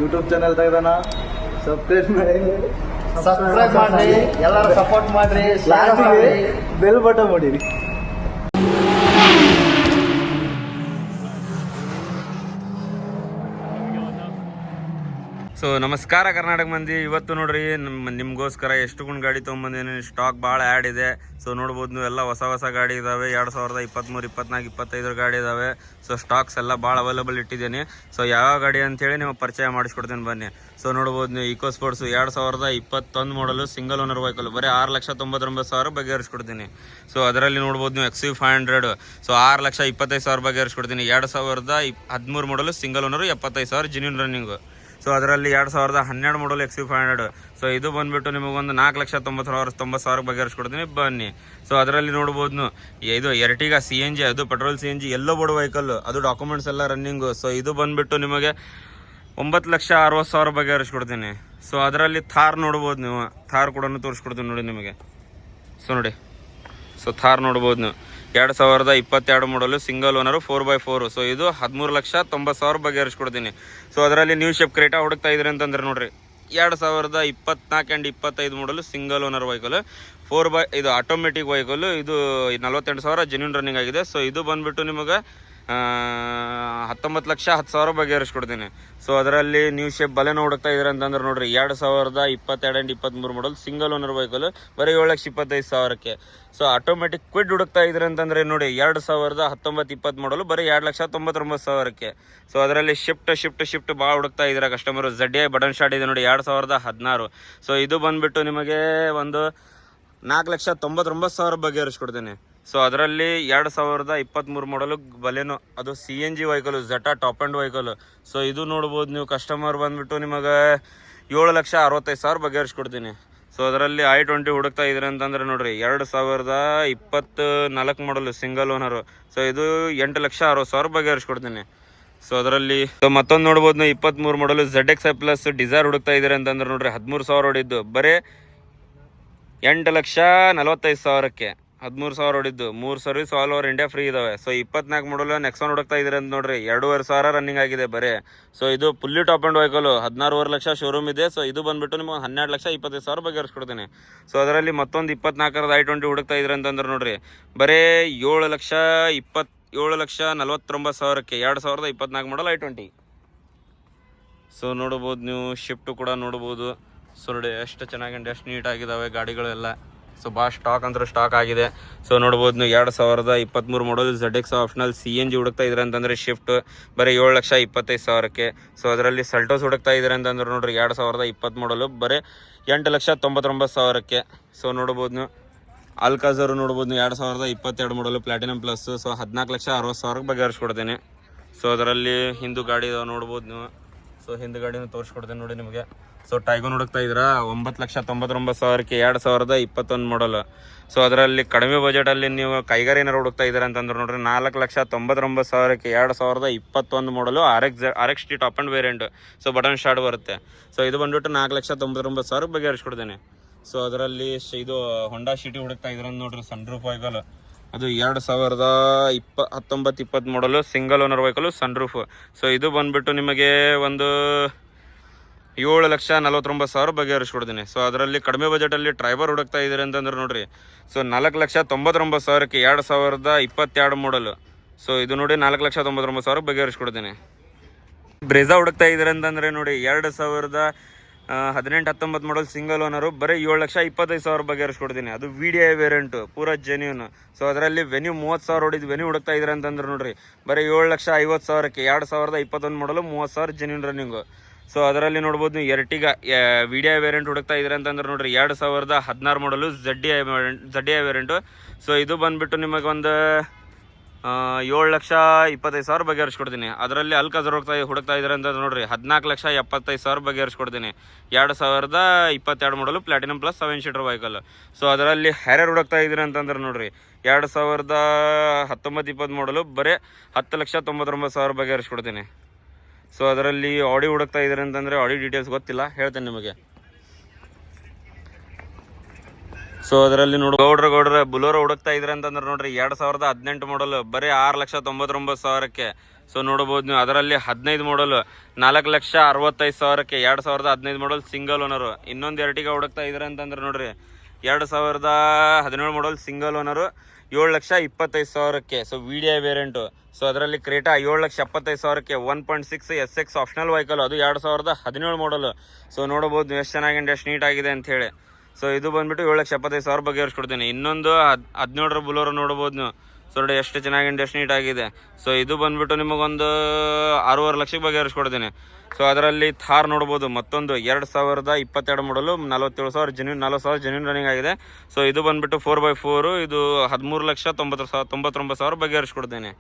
YouTube channel ತೆಗೆದಾನ subscribe ಮಾಡ್ರಿ, ಎಲ್ಲರೂ support ಮಾಡ್ರಿ, ಶೇರ್ ಮಾಡ್ರಿ, ಬೆಲ್ ಬಟನ್ ಮಾಡಿರಿ. ಸೊ ನಮಸ್ಕಾರ ಕರ್ನಾಟಕ ಮಂದಿ. ಇವತ್ತು ನೋಡ್ರಿ ನಿಮ್ಗೋಸ್ಕರ ಎಷ್ಟು ಗುಣ ಗಾಡಿ ತೊಗೊಂಬಂದಿನಿ. ಸ್ಟಾಕ್ ಭಾಳ ಆ್ಯಡ್ ಇದೆ. ಸೊ ನೋಡ್ಬೋದು ನೀವು ಎಲ್ಲ ಹೊಸ ಗಾಡಿ ಇದಾವೆ. 2023, 24, 25 ಗಾಡಿ ಇದಾವೆ. ಸೊ ಸ್ಟಾಕ್ಸ್ ಎಲ್ಲ ಭಾಳ ಅವೈಲೇಬಲ್ ಇಟ್ಟಿದ್ದೀನಿ. ಸೊ ಯಾವ ಗಾಡಿ ಅಂತೇಳಿ ನಿಮಗೆ ಪರಿಚಯ ಮಾಡಿಸ್ಕೊಡ್ತೀನಿ ಬನ್ನಿ. ಸೊ ನೋಡ್ಬೋದು ನೀವು ಇಕೋ ಸ್ಪೋರ್ಟ್ಸು 2021 ಮಾಡಲು ಸಿಂಗಲ್ ಓನರ್ ವೆಹಿಕಲ್ ಬರೀ 6,99,000 ಬಗೆಹರಿಸ್ಕೊಡ್ತೀನಿ. ಸೊ ಅದರಲ್ಲಿ ನೋಡ್ಬೋದು ನೀವು XUV500. ಸೊ 6,25,000 ಬಗೆಹರಿಸ್ಕೊಡ್ತೀನಿ. 2013 ಮಾಡಲು single owner 75,000 genuine running. So ಅದರಲ್ಲಿ 2012 ಮಾಡಲ್ XUV500. ಸೊ ಇದು ಬಂದುಬಿಟ್ಟು ನಿಮಗೊಂದು 4,90,000 ಬಗೆಹರಿಸ್ಕೊಡ್ತೀನಿ ಬನ್ನಿ. ಸೊ ಅದರಲ್ಲಿ ನೋಡ್ಬೋದು ಇದು ಎರ್ಟಿಗಾ CNG, ಅದು ಪೆಟ್ರೋಲ್ CNG ಎಲ್ಲೋ ಬೋರ್ಡ್ ವೆಹಿಕಲ್, ಅದು ಡಾಕ್ಯುಮೆಂಟ್ಸ್ ಎಲ್ಲ ರನ್ನಿಂಗು. ಸೊ ಇದು ಬಂದುಬಿಟ್ಟು ನಿಮಗೆ 9,60,000 ಬಗೆಹರಿಸ್ಕೊಡ್ತೀನಿ. ಸೊ ಅದರಲ್ಲಿ ಥಾರ್ ನೋಡ್ಬೋದು ನೀವು. ಥಾರ್ ಕೂಡ ತೋರಿಸ್ಕೊಡ್ತೀನಿ ನೋಡಿ ನಿಮಗೆ. ಸೊ ನೋಡಿ, ಸೊ ಥಾರ್ ನೋಡ್ಬೋದು ನೀವು. 2022 ಮಾಡಲು ಸಿಂಗಲ್ ಓನರು 4x4. ಸೊ ಇದು 13,90,000 ಬಗೆಹರಿಸ್ಕೊಡ್ತೀನಿ. ಸೊ ಅದರಲ್ಲಿ ನ್ಯೂ ಶೇಪ್ ಕ್ರೇಟಾ ಹುಡುಕ್ತಾ ಇದ್ರಿ ಅಂತಂದ್ರೆ ನೋಡ್ರಿ 2024 ಆ್ಯಂಡ್ 25 ಮಾಡಲು ಸಿಂಗಲ್ ಓನರ್ ವೆಹಿಕಲ್ 4x ಇದು ಆಟೋಮೆಟಿಕ್ ವೆಹಿಕಲ್. ಇದು 48,000 ಜೆನ್ಯೂನ್ ರನ್ನಿಂಗ್ ಆಗಿದೆ. ಸೊ ಇದು ಬಂದುಬಿಟ್ಟು ನಿಮಗೆ 19,10,000 ಬಗೆಹರಿಸ್ಕೊಡ್ತೀನಿ. ಸೊ ಅದರಲ್ಲಿ ನ್ಯೂ ಶೇಪ್ ಬಲೆನೋ ಹುಡುಕ್ತಾ ಇದ್ರೆ ಅಂತಂದ್ರೆ ನೋಡ್ರಿ 2022 and 23 model single owner vehicle ಬರೀ 7,25,000ಕ್ಕೆ. ಸೊ ಆಟೋಮೆಟಿಕ್ ಕ್ವಿಡ್ ಹುಡುಕ್ತಾ ಇದ್ರೆ ಅಂತಂದ್ರೆ ನೋಡಿ 2019-20 ಮಾಡಲು ಬರೀ 2,99,000ಕ್ಕೆ. ಸೊ ಅದರಲ್ಲಿ ಶಿಫ್ಟ್ ಭಾಳ ಹುಡುಕ್ತಾ ಇದ್ರೆ ಕಸ್ಟಮರು. ZDI ಬಟನ್ ಶಾಟ್ ಇದೆ ನೋಡಿ 2016. ಸೊ ಇದು ಬಂದುಬಿಟ್ಟು ನಿಮಗೆ ಒಂದು 4,99,000 ಬಗೆಹರಿಸ್ಕೊಡ್ತೀನಿ. ಸೊ ಅದರಲ್ಲಿ 2023 ಮಾಡಲು ಬಲೆನೋ, ಅದು CNG vehicle, Zeta top end vehicle. So ಇದು ನೋಡ್ಬೋದು ನೀವು. ಕಸ್ಟಮರ್ ಬಂದುಬಿಟ್ಟು ನಿಮಗೆ 7,65,000 ಬಗೆಹರಿಸ್ಕೊಡ್ತೀನಿ. ಸೊ ಅದರಲ್ಲಿ I20 ಹುಡುಕ್ತಾ ಇದ್ರೆ ಅಂತಂದ್ರೆ ನೋಡ್ರಿ 2024 ಮಾಡಲು ಸಿಂಗಲ್ ಓನರು. ಸೊ ಇದು 8,60,000 ಬಗೆಹರಿಸ್ಕೊಡ್ತೀನಿ. ಸೊ ಅದರಲ್ಲಿ ಮತ್ತೊಂದು ನೋಡ್ಬೋದು ನೀವು 23 ಮಾಡಲು ZXi ಪ್ಲಸ್ ಡಿಸೈರ್ ಹುಡುಕ್ತಾ ಇದ್ರೆ ಅಂತಂದ್ರೆ ನೋಡ್ರಿ 13,000 ಹೊಡಿದ್ದು ಬರೀ 8,45,000ಕ್ಕೆ. 13,000 ಹೊಡಿದ್ದು, 3 service all over India free ಇದಾವೆ. ಸೊ 24 ಮಾಡಲು ನೆಕ್ಸಾನ್ ಹುಡುಕ್ತಾ ಇದ್ರೆ ಅಂತ ನೋಡ್ರಿ 2,500 ರನ್ನಿಂಗ್ ಆಗಿದೆ ಬರೀ. ಸೊ ಇದು fully top end vehicle 16.5 lakh showroom ಇದೆ. ಸೊ ಇದು ಬಂದುಬಿಟ್ಟು ನಿಮಗೆ 12,25,000 ಬಗೆಹರಿಸ್ಕೊಡ್ತೀನಿ. ಸೊ ಅದರಲ್ಲಿ ಮತ್ತೊಂದು 24ರ I20 ಹುಡುಕ್ತಾ ಇದ್ರೆ ಅಂತಂದ್ರೆ ನೋಡ್ರಿ ಬರೀ 7,49,000ಕ್ಕೆ 2024 ಮಾಡಲ್ I20. ಸೊ ನೋಡ್ಬೋದು ನೀವು. ಶಿಫ್ಟು ಕೂಡ ನೋಡ್ಬೋದು. ಸೊ ನೋಡಿ ಎಷ್ಟು ಚೆನ್ನಾಗಿ ಎಷ್ಟು ನೀಟಾಗಿದ್ದಾವೆ ಗಾಡಿಗಳೆಲ್ಲ. ಸೊ ಭಾಳ ಸ್ಟಾಕ್ ಆಗಿದೆ. ಸೊ ನೋಡ್ಬೋದು ನೀವು 2023 ಮಾಡಲ್ ZX ಆಪ್ಷನಲ್ CNG ಹುಡುಕ್ತಾ ಇದ್ರೆ ಅಂತಂದರೆ ಶಿಫ್ಟ್ ಬರೀ 7,25,000ಕ್ಕೆ. ಸೊ ಅದರಲ್ಲಿ ಸಲ್ಟೋಸ್ ಹುಡುಕ್ತಾ ಇದ್ರೆ ಅಂತಂದ್ರೆ ನೋಡ್ರಿ 2020 ಮಾಡಲು ಬರೀ 8,99,000ಕ್ಕೆ. ಸೊ ನೋಡ್ಬೋದು ನೀವು. ಆಲ್ಕಾಜರು ನೋಡ್ಬೋದು ನೀವು 2022 ಮಾಡಲು ಪ್ಲಾಟಿನಮ್ ಪ್ಲಸ್. ಸೊ 14,60,000 ಬಗೆಹರಿಸ್ಕೊಡ್ತೀನಿ. ಸೊ ಅದರಲ್ಲಿ ಹಿಂದೂ ಗಾಡಿ ನೋಡ್ಬೋದು ನೀವು. ಸೊ ಹಿಂದೆ ಗಾಡಿನ ತೋರಿಸ್ಕೊಡ್ತೀನಿ ನೋಡಿ ನಿಮಗೆ. ಸೊ ಟೈಗೋನ್ ಹುಡುಕ್ತಾ ಇದ್ರೆ 9,99,000ಕ್ಕೆ 2021 ಮಾಡಲ್. ಸೊ ಅದರಲ್ಲಿ ಕಡಿಮೆ ಬಜೆಟಲ್ಲಿ ನೀವು ಕೈಗಾರ ಏನಾರು ಹುಡುಕ್ತಾ ಇದ್ದಾರೆ ಅಂತಂದ್ರೆ ನೋಡ್ರಿ 4,99,000ಕ್ಕೆ 2021 ಮಾಡಲು RX top end variant. So button start ಬರುತ್ತೆ. ಸೊ ಇದು ಬಂದ್ಬಿಟ್ಟು 4,99,000 ಬಗೆಹರಿಸ್ಕೊಡ್ತೀನಿ. ಸೊ ಅದರಲ್ಲಿ ಇದು ಹೊಂಡಾ ಸಿಟಿ ಹುಡುಕ್ತಾ ಇದ್ರೆ ನೋಡ್ರಿ ಸನ್ರೂಫ್ ವೆಹಿಕಲ್. ಅದು 2019-20 ಮಾಡಲು single owner vehicle sunroof. So ಇದು ಬಂದುಬಿಟ್ಟು ನಿಮಗೆ ಒಂದು 7,49,000 ಬಗೆಹರಿಸ್ಕೊಡ್ತೀನಿ. ಸೊ ಅದರಲ್ಲಿ ಕಡಿಮೆ ಬಜೆಟಲ್ಲಿ ಟ್ರೈಬರ್ ಹುಡುಕ್ತಾ ಇದ್ದೀರಿ ಅಂತಂದ್ರೆ ನೋಡ್ರಿ ಸೊ 4,99,000ಕ್ಕೆ 2022 ಮಾಡಲು. ಸೊ ಇದು ನೋಡಿ 4,99,000 ಬಗೆಹರಿಸ್ಕೊಡ್ತೀನಿ. ಬ್ರೆಜಾ ಹುಡುಕ್ತಾ ಇದ್ದೀರಿ ಅಂತಂದರೆ ನೋಡಿ 2018-19 ಮಾಡಲ್ ಸಿಂಗಲ್ ಓನರು ಬರೀ 7,25,000 ಬಗೆಹರಿಸ್ಕೊಡ್ತೀನಿ. ಅದು VDI ವೇರಿಯಂಟು ಪೂರಾ ಜೆನ್ಯೂನ್. ಸೊ ಅದರಲ್ಲಿ ವೆನ್ಯೂ 30,000 ಹೊಡಿದ್ದು ವೆನ್ಯೂ ಹುಡುಕ್ತಾ ಇದ್ರೆ ಅಂತಂದ್ರೆ ನೋಡ್ರಿ ಬರೀ 7,50,000ಕ್ಕೆ 2021 ಮಾಡಲು 30,000 ಜೆನ್ಯೂನ್ ರನ್ನಿಂಗು. ಸೊ ಅದರಲ್ಲಿ ನೋಡ್ಬೋದು ನೀವು ಎರ್ಟಿಗಾ VDI ವೇರಿಯಂಟ್ ಹುಡುಕ್ತಾ ಇದ್ರೆ ಅಂತಂದ್ರೆ ನೋಡ್ರಿ 2016 ಮಾಡಲು ZDI ವೇರಿಯಂಟು. ಸೊ ಇದು ಬಂದುಬಿಟ್ಟು ನಿಮಗೊಂದು 7,25,000 ಬಗೆಹರಿಸ್ಕೊಡ್ತೀನಿ. ಅದರಲ್ಲಿ ಅಲ್ಕಾಜರ್ ಹುಡುಕ್ತಾ ಇದ್ರೆ ಅಂತಂದ್ರೆ ನೋಡ್ರಿ 14,75,000 ಬಗೆಹರಿಸ್ಕೊಡ್ತೀನಿ. 2022 ಮಾಡಲು platinum plus 7 seater vehicle. So ಅದರಲ್ಲಿ ಹ್ಯಾರಿಯರ್ ಹುಡುಕ್ತಾ ಇದ್ರೆ ಅಂತಂದ್ರೆ ನೋಡ್ರಿ 2019-20 ಮಾಡಲು ಬರೀ 10,99,000 ಬಗೆಹರಿಸ್ಕೊಡ್ತೀನಿ. ಸೊ ಅದರಲ್ಲಿ ಆಡಿ ಹುಡುಕ್ತಾ ಇದ್ರೆ ಅಂತಂದರೆ ಆಡಿ ಡೀಟೇಲ್ಸ್ ಗೊತ್ತಿಲ್ಲ, ಹೇಳ್ತೇನೆ ನಿಮಗೆ. ಸೊ ಅದರಲ್ಲಿ ನೋಡಿ ಗೌಡ್ರ ಬುಲೋರೋ ಹುಡುಕ್ತಾ ಇದ್ರೆ ಅಂತಂದ್ರೆ ನೋಡ್ರಿ 2018 ಮಾಡಲ್ ಬರೀ 6,99,000ಕ್ಕೆ. ಸೊ ನೋಡ್ಬೋದು ನೀವು. ಅದರಲ್ಲಿ 15 ಮಾಡಲು 4,65,000ಕ್ಕೆ 2015 ಮಾಡಲ್ ಸಿಂಗಲ್ ಓನರು. ಇನ್ನೊಂದು ಎರ್ಟಿಗ ಹುಡುಕ್ತಾ ಇದ್ರೆ ಅಂತಂದ್ರೆ ನೋಡ್ರಿ 2017 ಮಾಡಲ್ ಸಿಂಗಲ್ ಓನರು 7,25,000ಕ್ಕೆ. So VDI variant. ಸೊ ಅದರಲ್ಲಿ ಕ್ರೇಟಾ 7,75,000ಕ್ಕೆ 1.6 SX ಆಪ್ಷನಲ್ ವೆಹಿಕಲ್, ಅದು 2017 ಮಾಡಲು. ಸೊ ನೋಡ್ಬೋದು ನೀವು ಎಷ್ಟು ಚೆನ್ನಾಗಿದೆ, ಎಷ್ಟು ನೀಟಾಗಿದೆ ಅಂತ ಹೇಳಿ. ಸೊ ಇದು ಬಂದ್ಬಿಟ್ಟು 7,75,000 ಬಗ್ಗೆ ಏರಿಸ್ಕೊಡ್ತೀನಿ. ಇನ್ನೊಂದು 17 ಬುಲೋರೋ ನೋಡ್ಬೋದು ನೀವು. ಸೊ ನೋಡಿ ಎಷ್ಟು ಚೆನ್ನಾಗಿದೆ, ಎಷ್ಟು ನೀಟಾಗಿದೆ. ಸೊ ಇದು ಬಂದ್ಬಿಟ್ಟು ನಿಮಗೊಂದು 6.5 ಲಕ್ಷಕ್ಕೆ ಬಗ್ಗೆ ಏರಿಸ್ಕೊಡ್ತೀನಿ. ಸೊ ಅದರಲ್ಲಿ ಥಾರ್ ನೋಡ್ಬೋದು, ಮತ್ತೊಂದು 2022 ಮಾಡಲು 47,000 ಜೆನ್ಯೂನ್ ರನ್ನಿಂಗ್ ಆಗಿದೆ. ಸೊ ಇದು ಬಂದ್ಬಿಟ್ಟು 4x4, ಇದು 13,99,000 ಬಗ್ಗೆ ಏರಿಸ್ಕೊಡ್ತೀನಿ.